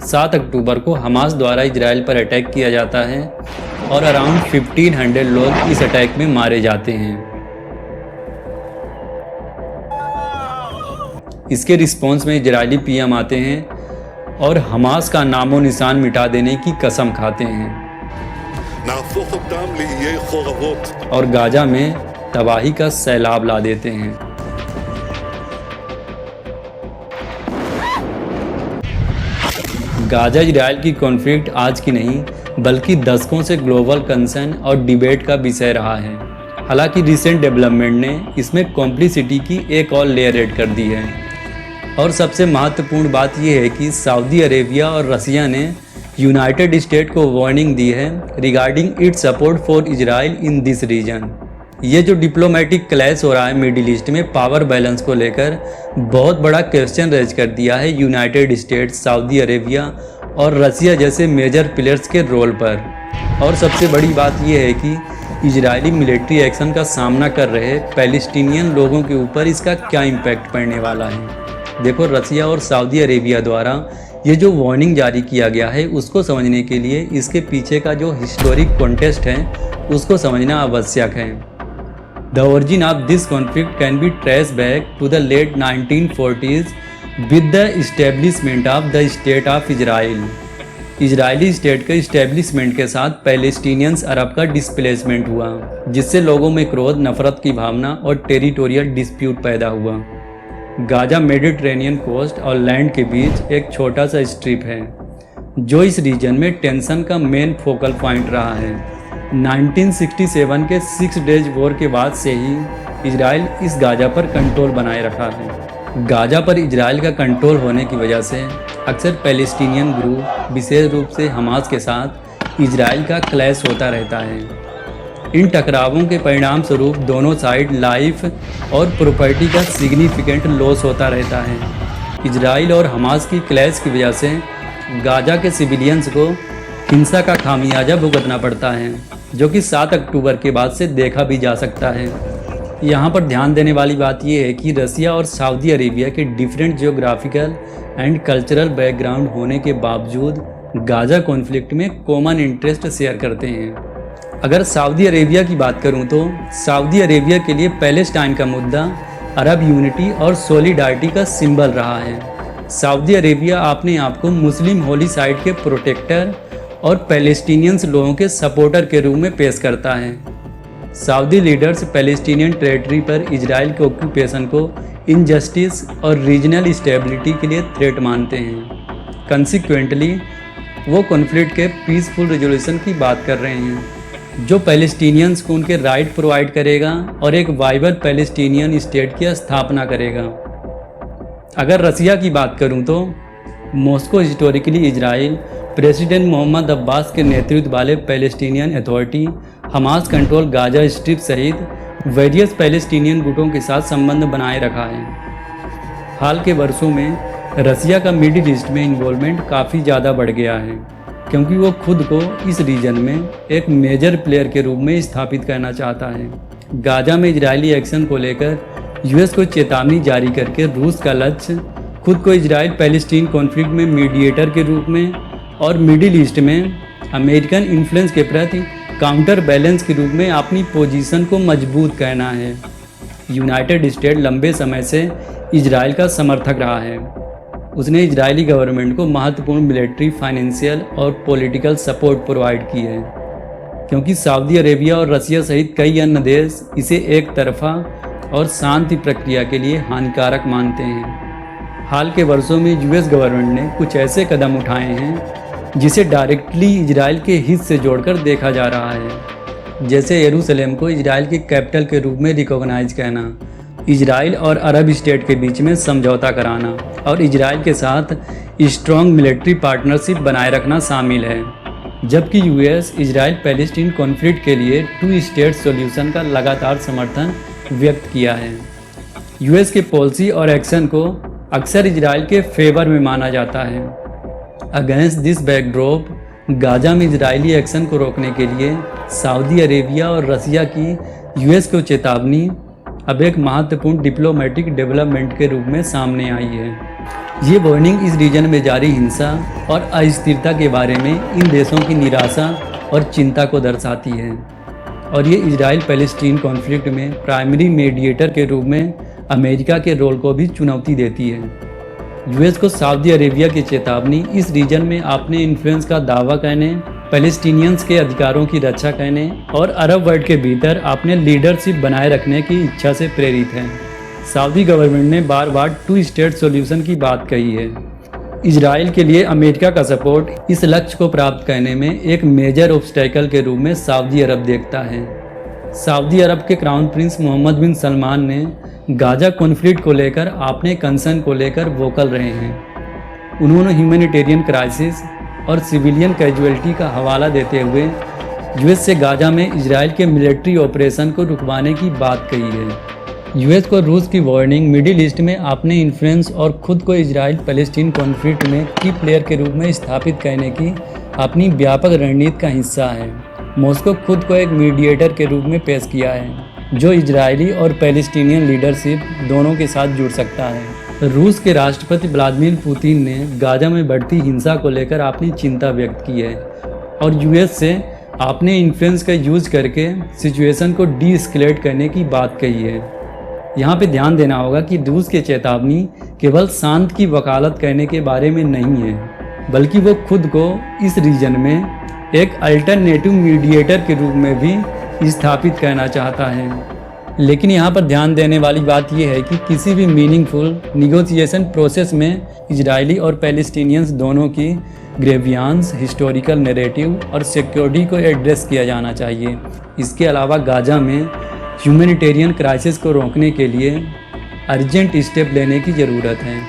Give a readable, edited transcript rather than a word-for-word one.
7 अक्टूबर को हमास द्वारा इजराइल पर अटैक किया जाता है और अराउंड 1500 लोग इस अटैक में मारे जाते हैं। इसके रिस्पॉन्स में इजरायली पीएम आते हैं और हमास का नामो निशान मिटा देने की कसम खाते हैं और गाजा में तबाही का सैलाब ला देते हैं। गाजा इजराइल की कॉन्फ्लिक्ट आज की नहीं बल्कि दशकों से ग्लोबल कंसर्न और डिबेट का विषय रहा है। हालांकि रिसेंट डेवलपमेंट ने इसमें कॉम्प्लिसिटी की एक और लेयर ऐड कर दी है और सबसे महत्वपूर्ण बात यह है कि सऊदी अरेबिया और रसिया ने यूनाइटेड स्टेट को वार्निंग दी है regarding its support for Israel in this region. ये जो डिप्लोमेटिक क्लैश हो रहा है मिडिल ईस्ट में पावर बैलेंस को लेकर बहुत बड़ा क्वेश्चन रेज कर दिया है यूनाइटेड स्टेट्स, सऊदी अरेबिया और रसिया जैसे मेजर प्लेयर्स के रोल पर। और सबसे बड़ी बात यह है कि इजरायली मिलिट्री एक्शन का सामना कर रहे पैलेस्टीनियन लोगों के ऊपर इसका क्या इम्पैक्ट पड़ने वाला है। देखो, रसिया और सऊदी अरेबिया द्वारा ये जो वार्निंग जारी किया गया है उसको समझने के लिए इसके पीछे का जो हिस्टोरिक कॉन्टेक्स्ट है उसको समझना आवश्यक है। The origin of this conflict can be traced back to the late 1940s with the establishment of the State of Israel. Israeli state के इस्टेब्लिशमेंट के साथ पैलेस्टीनियंस अरब का डिस्प्लेसमेंट हुआ जिससे लोगों में क्रोध, नफरत की भावना और टेरिटोरियल डिस्प्यूट पैदा हुआ। गाजा मेडिटेरेनियन कोस्ट और लैंड के बीच एक छोटा सा स्ट्रिप है जो इस रीजन में टेंशन का मेन फोकल पॉइंट रहा है। 1967 के 6 डेज वॉर के बाद से ही इजराइल इस गाजा पर कंट्रोल बनाए रखा है। गाजा पर इजराइल का कंट्रोल होने की वजह से अक्सर पैलेस्टीनियन ग्रुप विशेष रूप से हमास के साथ इजराइल का क्लैश होता रहता है। इन टकरावों के परिणाम स्वरूप दोनों साइड लाइफ और प्रॉपर्टी का सिग्निफिकेंट लॉस होता रहता है। इजराइल और हमास की क्लैश की वजह से गाजा के सिविलियंस को हिंसा का खामियाजा भुगतना पड़ता है जो कि 7 अक्टूबर के बाद से देखा भी जा सकता है। यहाँ पर ध्यान देने वाली बात यह है कि रसिया और सऊदी अरेबिया के different geographical and cultural background होने के बावजूद गाजा कॉन्फ्लिक्ट में कॉमन इंटरेस्ट शेयर करते हैं। अगर सऊदी अरेबिया की बात करूँ तो सऊदी अरेबिया के लिए पैलेस्टाइन का मुद्दा अरब यूनिटी और सॉलिडारिटी का सिंबल रहा है। सऊदी अरेबिया अपने आप को मुस्लिम होली साइट के प्रोटेक्टर और पैलेस्टीनियंस लोगों के सपोर्टर के रूप में पेश करता है। सऊदी लीडर्स पैलेस्टीनियन टेरिटरी पर इजराइल के ऑक्यूपेशन को इनजस्टिस और रीजनल स्टेबिलिटी के लिए थ्रेट मानते हैं। कंसिक्वेंटली वो कॉन्फ्लिक्ट के पीसफुल रेजोल्यूशन की बात कर रहे हैं जो पैलेस्टीनियंस को उनके राइट प्रोवाइड करेगा और एक वाइबल पैलेस्टीनियन स्टेट की स्थापना करेगा। अगर रसिया की बात करूं तो Moscow historically Israel president Mohammed Abbas के नेतृत्व वाले Palestinian authority Hamas control Gaza strip सहित वेरियस पैलेस्टीनियन गुटों के साथ संबंध बनाए रखा है। हाल के वर्षों में रसिया का मिडिल ईस्ट में इन्वॉल्वमेंट काफ़ी ज़्यादा बढ़ गया है क्योंकि वो खुद को इस रीजन में एक मेजर प्लेयर के रूप में स्थापित करना चाहता है। गाजा में इजरायली एक्शन को लेकर यूएस को चेतावनी जारी करके रूस का लक्ष्य खुद को इजराइल पैलेस्टीन कॉन्फ्लिक्ट में मीडिएटर के रूप में और मिडिल ईस्ट में अमेरिकन इन्फ्लुएंस के प्रति काउंटर बैलेंस के रूप में अपनी पोजीशन को मजबूत करना है। यूनाइटेड स्टेट लंबे समय से इजराइल का समर्थक रहा है। उसने इजरायली गवर्नमेंट को महत्वपूर्ण मिलिट्री, फाइनेंशियल और पॉलिटिकल सपोर्ट प्रोवाइड की है क्योंकि सऊदी अरेबिया और रसिया सहित कई अन्य देश इसे एक तरफा और शांति प्रक्रिया के लिए हानिकारक मानते हैं। हाल के वर्षों में यूएस गवर्नमेंट ने कुछ ऐसे कदम उठाए हैं जिसे डायरेक्टली इजराइल के हित से जोड़कर देखा जा रहा है, जैसे यरूशलेम को इजराइल के कैपिटल के रूप में रिकॉग्नाइज करना, इजराइल और अरब स्टेट के बीच में समझौता कराना और इजराइल के साथ स्ट्रॉन्ग मिलिट्री पार्टनरशिप बनाए रखना शामिल है। जबकि यूएस इजराइल पैलेस्टीन कॉन्फ्लिक्ट के लिए 2 स्टेट सॉल्यूशन का लगातार समर्थन व्यक्त किया है। यूएस के पॉलिसी और एक्शन को अक्सर इजराइल के फेवर में माना जाता है। अगेंस्ट दिस बैकड्रॉप गाजा में इजरायली एक्शन को रोकने के लिए सऊदी अरेबिया और रसिया की यूएस को चेतावनी अब एक महत्वपूर्ण डिप्लोमेटिक डेवलपमेंट के रूप में सामने आई है। ये वार्निंग इस रीजन में जारी हिंसा और अस्थिरता के बारे में इन देशों की निराशा और चिंता को दर्शाती है, और ये इजराइल पैलेस्टीन कॉन्फ्लिक्ट में प्राइमरी मीडिएटर के रूप में अमेरिका के रोल को भी चुनौती देती है। यूएस को सऊदी अरेबिया की चेतावनी इस रीजन में अपने इन्फ्लुएंस का दावा करने, पैलेस्टीनियंस के अधिकारों की रक्षा करने और अरब वर्ल्ड के भीतर अपने लीडरशिप बनाए रखने की इच्छा से प्रेरित है। सऊदी गवर्नमेंट ने बार बार 2 स्टेट सॉल्यूशन की बात कही है। इजराइल के लिए अमेरिका का सपोर्ट इस लक्ष्य को प्राप्त करने में एक मेजर ऑब्स्टेकल के रूप में सऊदी अरब देखता है। सऊदी अरब के क्राउन प्रिंस मोहम्मद बिन सलमान ने गाजा कॉन्फ्लिक्ट को लेकर अपने कंसर्न को लेकर वोकल रहे हैं। उन्होंने ह्यूमैनिटेरियन क्राइसिस और सिविलियन कैजुअलिटी का हवाला देते हुए यूएस से गाजा में इजराइल के मिलिट्री ऑपरेशन को रुकवाने की बात कही है। यूएस को रूस की वार्निंग मिडिल ईस्ट में अपने इन्फ्लुएंस और खुद को इजराइल पैलेस्टीन कॉन्फ्लिक्ट में की प्लेयर के रूप में स्थापित करने की अपनी व्यापक रणनीति का हिस्सा है। मॉस्को खुद को एक मीडिएटर के रूप में पेश किया है, जो इजरायली और पैलेस्टीनियन लीडरशिप दोनों के साथ जुड़ सकता है। रूस के राष्ट्रपति व्लादिमीर पुतिन ने गाजा में बढ़ती हिंसा को लेकर अपनी चिंता व्यक्त की है और यूएस से अपने इन्फ्लुएंस का यूज करके सिचुएशन को डी एस्केलेट करने की बात कही है। यहाँ पे ध्यान देना होगा कि रूस की चेतावनी केवल शांत की वकालत करने के बारे में नहीं है, बल्कि वो खुद को इस रीजन में एक अल्टरनेटिव मीडिएटर के रूप में भी स्थापित करना चाहता है। लेकिन यहाँ पर ध्यान देने वाली बात यह है कि किसी भी मीनिंगफुल निगोशिएशन प्रोसेस में इजरायली और पैलेस्टीनियंस दोनों की ग्रेवियांस, हिस्टोरिकल नैरेटिव और सिक्योरिटी को एड्रेस किया जाना चाहिए। इसके अलावा गाजा में ह्यूमैनिटेरियन क्राइसिस को रोकने के लिए अर्जेंट स्टेप लेने की ज़रूरत है।